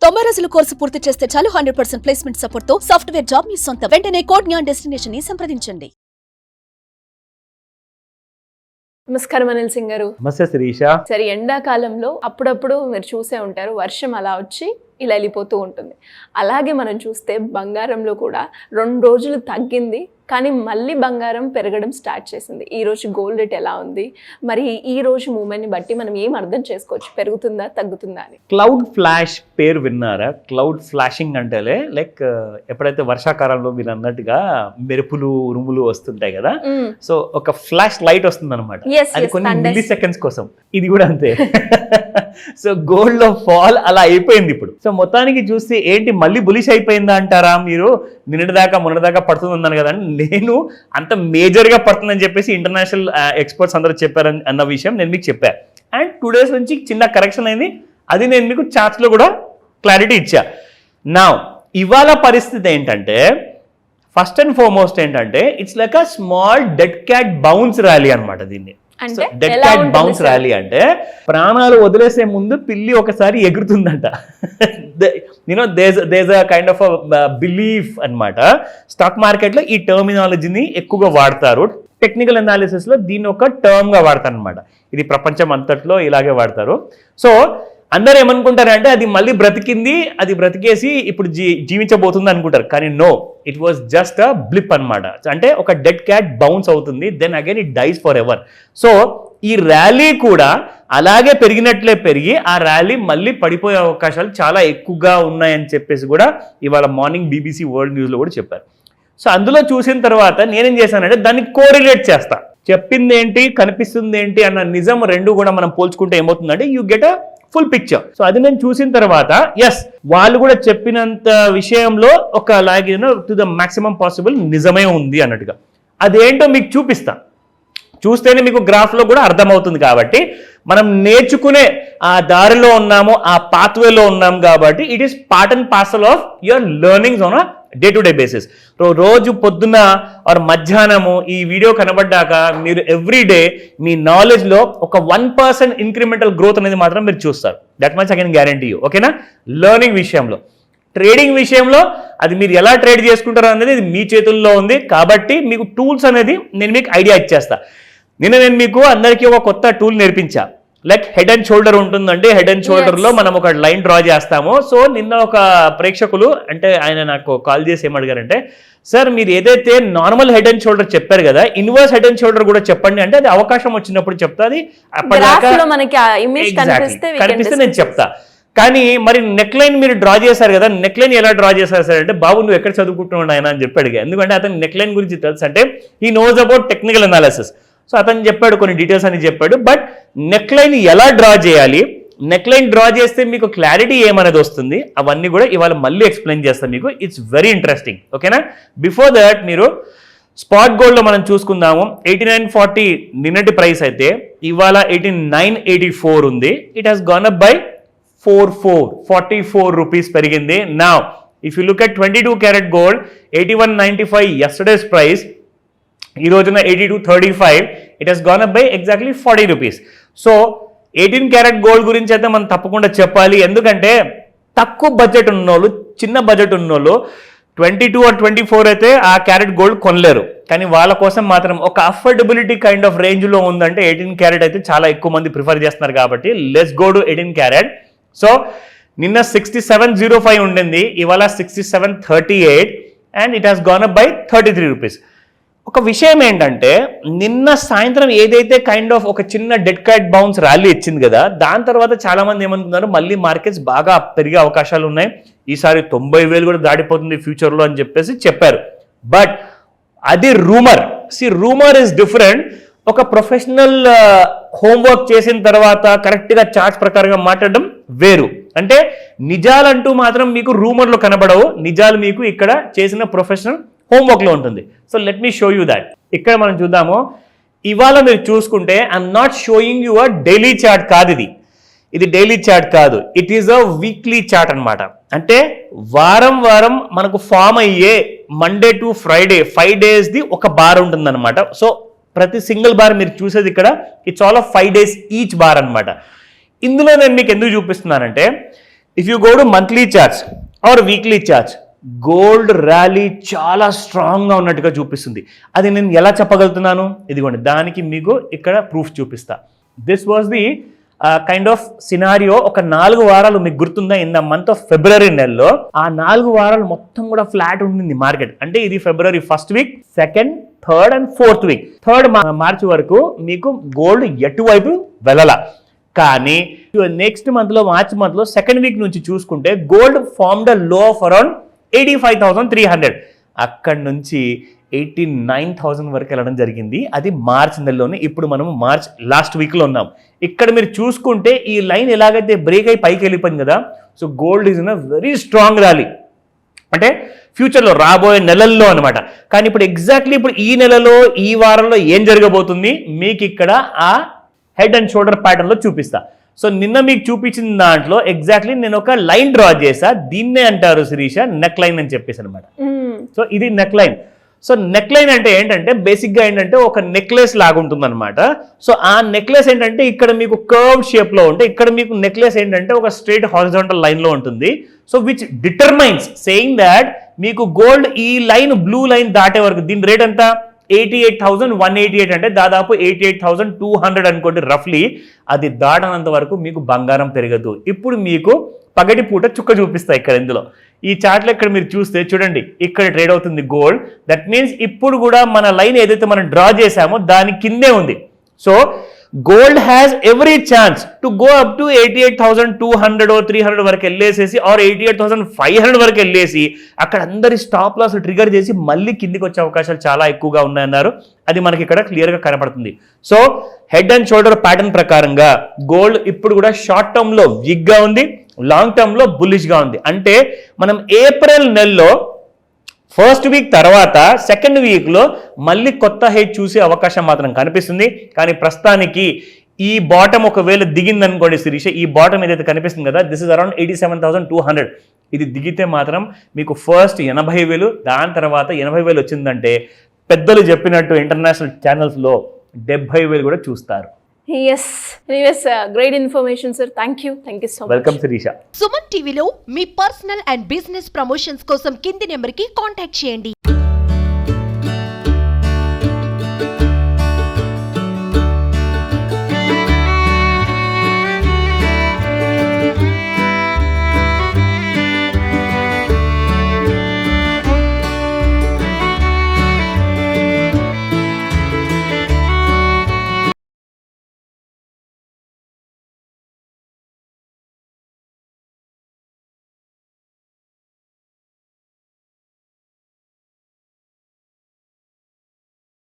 90 రోజుల కోర్సు పూర్తి చేస్తే చాలు 100% ప్లేస్మెంట్ సపోర్ట్ తో సాఫ్ట్వేర్ జాబ్ మీ సొంతం. వెంటనే కోడ్ జ్ఞాన్ డెస్టినేషన్ ని సంప్రదించండి. నమస్కారం అనిల్ సింగ్ గారు. నమస్తే శిరీష. సరే, ఎండాకాలంలో అప్పుడప్పుడు మీరు చూసే ఉంటారు, వర్షం అలా వచ్చి ఇలా వెళ్ళిపోతూ ఉంటుంది. అలాగే మనం చూస్తే బంగారంలో కూడా 2 రోజులు తగ్గింది, కానీ మళ్ళీ బంగారం పెరగడం స్టార్ట్ చేసింది. ఈ రోజు గోల్డ్ రేట్ ఎలా ఉంది, మరి ఈ రోజు మూమెంట్ని బట్టి మనం ఏం అర్థం చేసుకోవచ్చు, పెరుగుతుందా తగ్గుతుందా అని? క్లౌడ్ ఫ్లాష్ పేరు విన్నారా? క్లౌడ్ ఫ్లాషింగ్ అంటేలే లైక్ ఎప్పుడైతే వర్షాకాలంలో మీరు అన్నట్టుగా మెరుపులు ఉరుములు వస్తుంటాయి కదా, సో ఒక ఫ్లాష్ లైట్ వస్తుంది అనమాట. అది కొన్ని మిల్లీ సెకండ్స్ కోసం. ఇది కూడా అంతే. సో గోల్డ్ లో ఫాల్ అలా అయిపోయింది ఇప్పుడు. సో మొత్తానికి చూస్తే ఏంటి మళ్ళీ బులిష్ అయిపోయిందా అంటారా మీరు? నిన్నటిదాకా మొన్నటిదాకా పడుతుందన్నాను కదా, నేను అంత మేజర్గా పడుతుందని చెప్పేసి ఇంటర్నేషనల్ ఎక్స్పర్ట్స్ అందరూ చెప్పారని అన్న విషయం నేను మీకు చెప్పాను. అండ్ 2 days నుంచి చిన్న కరెక్షన్ అయింది, అది నేను మీకు చార్ట్స్లో కూడా క్లారిటీ ఇచ్చా. నా ఇవాళ పరిస్థితి ఏంటంటే, ఫస్ట్ అండ్ ఫార్మోస్ట్ ఏంటంటే, it's like a small dead cat bounce rally అనమాట. దీన్ని డెడ్ క్యాట్ బౌన్స్ ర్యాలీ అంటే ప్రాణాలు వదిలేసే ముందు పిల్లి ఒకసారి ఎగురుతుందంట. You know this a kind of belief అన్నమాట. స్టాక్ మార్కెట్ లో ఈ టర్మినాలజీని ఎక్కువగా వాడతారు. టెక్నికల్ అనాలిసిస్ లో దీన్ని ఒక టర్మ్ గా వాడతారు అనమాట. ఇది ప్రపంచం అంతట్లో ఇలాగే వాడతారు. సో అందరూ ఏమనుకుంటారంటే అది మళ్ళీ బ్రతికింది, అది బ్రతికేసి ఇప్పుడు జీవించబోతుంది అనుకుంటారు. కానీ no, it was just a blip అనమాట. అంటే ఒక డెడ్ క్యాట్ బౌన్స్ అవుతుంది, then again it dies forever. So ఈ ర్యాలీ కూడా అలాగే పెరిగినట్లే పెరిగి ఆ ర్యాలీ మళ్ళీ పడిపోయే అవకాశాలు చాలా ఎక్కువగా ఉన్నాయని చెప్పేసి కూడా ఇవాళ మార్నింగ్ BBC వరల్డ్ న్యూస్లో కూడా చెప్పారు. సో అందులో చూసిన తర్వాత నేనేం చేశానంటే దాన్ని కోరిలేట్ చేస్తా. చెప్పింది ఏంటి, కనిపిస్తుంది ఏంటి అన్న నిజం రెండు కూడా మనం పోల్చుకుంటే ఏమవుతుందంటే you get a full picture. So అది నేను చూసిన తర్వాత ఎస్, వాళ్ళు కూడా చెప్పినంత విషయంలో ఒక అలాగే టు ద మాక్సిమం పాసిబుల్ నిజమే ఉంది అన్నట్టుగా. అదేంటో మీకు చూపిస్తా, చూస్తేనే మీకు గ్రాఫ్లో కూడా అర్థమవుతుంది. కాబట్టి మనం నేర్చుకునే ఆ దారిలో ఉన్నాము, ఆ పాత్వేలో ఉన్నాం కాబట్టి it is part and parcel of your learnings on a day to day basis. రోజు పొద్దున్న ఆర్ మధ్యాహ్నము ఈ వీడియో కనబడ్డాక మీరు ఎవ్రీడే మీ నాలెడ్జ్లో ఒక 1% ఇంక్రిమెంటల్ గ్రోత్ అనేది మాత్రం మీరు చూస్తారు. That much I can guarantee you. ఓకేనా? లెర్నింగ్ విషయంలో, ట్రేడింగ్ విషయంలో అది మీరు ఎలా ట్రేడ్ చేసుకుంటారో అనేది మీ చేతుల్లో ఉంది. కాబట్టి మీకు టూల్స్ అనేది నేను మీకు ఐడియా ఇచ్చేస్తా. నిన్న నేను మీకు అందరికీ ఒక కొత్త టూల్ నేర్పించా. లైక్ హెడ్ అండ్ షోల్డర్ ఉంటుందండి. హెడ్ అండ్ షోల్డర్లో మనం ఒక లైన్ డ్రా చేస్తాము. సో నిన్న ఒక ప్రేక్షకులు అంటే ఆయన నాకు కాల్ చేసి ఏమడిగారంటే, సార్ మీరు ఏదైతే నార్మల్ హెడ్ అండ్ షోల్డర్ చెప్పారు కదా, ఇన్వర్స్ హెడ్ అండ్ షోల్డర్ కూడా చెప్పండి అంటే అది అవకాశం వచ్చినప్పుడు చెప్తా. అది కనిపిస్తే నేను చెప్తా. కానీ మరి నెక్ లైన్ మీరు డ్రా చేశారు కదా, నెక్ లైన్ ఎలా డ్రా చేశారు సార్ అంటే, బాబు నువ్వు ఎక్కడ చదువుకుంటున్నాడు ఆయన అని చెప్పాడు. ఎందుకంటే అతను నెక్ లైన్ గురించి తెలుసు, అంటే he knows about technical analysis. So అతను చెప్పాడు, కొన్ని డీటెయిల్స్ అని చెప్పాడు. బట్ నెక్ లైన్ ఎలా డ్రా చేయాలి, నెక్ లైన్ డ్రా చేస్తే మీకు క్లారిటీ ఏమనేది వస్తుంది, అవన్నీ కూడా ఇవాళ మళ్ళీ ఎక్స్ప్లెయిన్ చేస్తాను మీకు. It's very interesting. ఓకేనా? బిఫోర్ దట్ మీరు స్పాట్ గోల్డ్లో మనం చూసుకుందాము. 8940 నిన్నటి ప్రైస్ అయితే ఇవాళ 18984 ఉంది. It has gone up by 44 rupees పెరిగింది. Now if you look at 22 carat gold 8195 yesterday's price, ఈ రోజున 8235. It has gone up by exactly 40 rupees. So 18 carat gold గురించి అయితే మనం తప్పకుండా చెప్పాలి. ఎందుకంటే తక్కువ బడ్జెట్ ఉన్నోళ్ళు, చిన్న బడ్జెట్ ఉన్నోళ్ళు 22 or 24 అయితే ఆ క్యారెట్ గోల్డ్ కొనలేరు. కానీ వాళ్ళ కోసం మాత్రం ఒక అఫోర్డబిలిటీ కైండ్ ఆఫ్ రేంజ్లో ఉందంటే 18 క్యారెట్ అయితే చాలా ఎక్కువ మంది ప్రిఫర్ చేస్తున్నారు. కాబట్టి let's go to 18 carrot. So నిన్న 6705 ఉండింది, ఇవాళ 6738 and it has gone up by 33 rupees. ఒక విషయం ఏంటంటే, నిన్న సాయంత్రం ఏదైతే కైండ్ ఆఫ్ ఒక చిన్న డెడ్ క్యాట్ బౌన్స్ ర్యాలీ ఇచ్చింది కదా, దాని తర్వాత చాలా మంది ఏమనుకున్నారు మళ్ళీ మార్కెట్స్ బాగా పెరిగే అవకాశాలు ఉన్నాయి, ఈసారి 90,000 కూడా దాటిపోతుంది ఫ్యూచర్లో అని చెప్పేసి చెప్పారు. బట్ అది రూమర్. Rumour is different. ఒక ప్రొఫెషనల్ హోంవర్క్ చేసిన తర్వాత కరెక్ట్గా చార్ట్స్ ప్రకారంగా మాట్లాడడం వేరు. అంటే నిజాలంటూ మాత్రం మీకు రూమర్లో కనబడవు, నిజాలు మీకు ఇక్కడ చేసిన ప్రొఫెషనల్ హోంవర్క్లో ఉంటుంది. So let me show you that. ఇక్కడ మనం చూద్దాము. ఇవాళ మీరు చూసుకుంటే I'm not showing you a daily chart కాదు, ఇది డైలీ చార్ట్ కాదు, it is a weekly chart అనమాట. అంటే వారం వారం మనకు ఫామ్ అయ్యే మండే టు ఫ్రైడే 5 daysది ఒక బార్ ఉంటుంది అనమాట. సో ప్రతి సింగిల్ బార్ మీరు చూసేది ఇక్కడ it's all of 5 days each bar అనమాట. ఇందులో నేను మీకు ఎందుకు చూపిస్తున్నానంటే, if you go to monthly charts or weekly charts, gold rally చాలా స్ట్రాంగ్గా ఉన్నట్టుగా చూపిస్తుంది. అది నేను ఎలా చెప్పగలుగుతున్నాను? ఇదిగోండి, దానికి మీకు ఇక్కడ ప్రూఫ్ చూపిస్తా. This was the kind of scenario. ఒక 4 వారాలు మీకు గుర్తుందా, in the month of February నెలలో ఆ 4 వారాలు మొత్తం కూడా ఫ్లాట్ ఉంటుంది మార్కెట్. అంటే ఇది ఫిబ్రవరి 1st week, 2nd, 3rd and 4th week. 3rd మార్చి వరకు మీకు గోల్డ్ ఎటువైపు వెళ్ళాల. కానీ నెక్స్ట్ మంత్లో, మార్చ్ మంత్లో 2nd వీక్ నుంచి చూసుకుంటే గోల్డ్ ఫార్మ్డ్ అ లో ఆఫ్ అరౌండ్ 85,300. అక్కడి నుంచి 89,000 వరకు వెళ్ళడం జరిగింది. అది మార్చ్ నెలలోనే. ఇప్పుడు మనం మార్చ్ లాస్ట్ వీక్లో ఉన్నాం. ఇక్కడ మీరు చూసుకుంటే ఈ లైన్ ఎలాగైతే బ్రేక్ అయి పైకి వెళ్ళిపోయింది కదా, so gold is in a very strong rally. అంటే ఫ్యూచర్లో రాబోయే నెలల్లో అనమాట. కానీ ఇప్పుడు ఎగ్జాక్ట్లీ ఇప్పుడు ఈ నెలలో, ఈ వారంలో ఏం జరగబోతుంది మీకు ఇక్కడ ఆ హెడ్ అండ్ షోల్డర్ ప్యాటర్న్లో చూపిస్తా. సో నిన్న మీకు చూపించిన దాంట్లో ఎగ్జాక్ట్లీ నేను ఒక లైన్ డ్రా చేసా. దీన్నే అంటారు శిరీష నెక్ లైన్ అని చెప్పేసి అనమాట. సో ఇది neck line. So neck line అంటే ఏంటంటే బేసిక్గా ఏంటంటే ఒక నెక్లెస్ లాగా ఉంటుంది అనమాట. సో ఆ నెక్లెస్ ఏంటంటే ఇక్కడ మీకు కర్వ్ షేప్లో ఉంటే, ఇక్కడ మీకు నెక్లెస్ ఏంటంటే ఒక స్ట్రైట్ హారిజాంటల్ లైన్లో ఉంటుంది. So which determines saying that మీకు గోల్డ్ ఈ లైన్, బ్లూ లైన్ దాటే వరకు దీని రేట్ ఎంత, 88,188, అంటే దాదాపు 88,200 అనుకోండి రఫ్లీ. అది దాటనంత వరకు మీకు బంగారం పెరగదు. ఇప్పుడు మీకు పగటి పూట చుక్క చూపిస్తా ఇక్కడ ఇందులో. ఈ చార్ట్లో ఇక్కడ మీరు చూస్తే చూడండి, ఇక్కడ ట్రేడ్ అవుతుంది గోల్డ్. దట్ మీన్స్ ఇప్పుడు కూడా మన లైన్ ఏదైతే మనం డ్రా చేసామో దాని కిందే ఉంది. So gold has every chance to go up to 88,200 or 300 వరకు వెళ్ళేసేసి, ఆర్ 88,500 వరకు వెళ్ళేసి అక్కడ అందరి స్టాప్ లాస్ ట్రిగర్ చేసి మళ్ళీ కిందికి వచ్చే అవకాశాలు చాలా ఎక్కువగా ఉన్నాయన్నారు. అది మనకి ఇక్కడ క్లియర్గా కనపడుతుంది. So head and shoulder pattern ప్రకారంగా గోల్డ్ ఇప్పుడు కూడా షార్ట్ టర్మ్లో వీక్గా ఉంది, లాంగ్ టర్మ్లో బుల్లిష్గా ఉంది. అంటే మనం ఏప్రిల్ నెలలో 1st వీక్ తర్వాత 2nd వీక్లో మళ్ళీ కొత్త హైట్ చూసే అవకాశం మాత్రం కనిపిస్తుంది. కానీ ప్రస్తుతానికి ఈ బాటమ్ ఒకవేళ దిగింది అనుకోండి శిరీష, ఈ బాటమ్ ఏదైతే కనిపిస్తుంది కదా, దిస్ ఇస్ అరౌండ్ 87,200. ఇది దిగితే మాత్రం మీకు ఫస్ట్ 80,000, దాని తర్వాత 80,000 వచ్చిందంటే పెద్దలు చెప్పినట్టు ఇంటర్నేషనల్ ఛానల్స్లో 70,000 కూడా చూస్తారు. Yes, great information, sir. Thank you so much. Welcome, Sirisha. Suman టీవీలో మీ పర్సనల్ అండ్ బిజినెస్ ప్రమోషన్స్ కోసం కింది నెంబర్కి కాంటాక్ట్ చేయండి.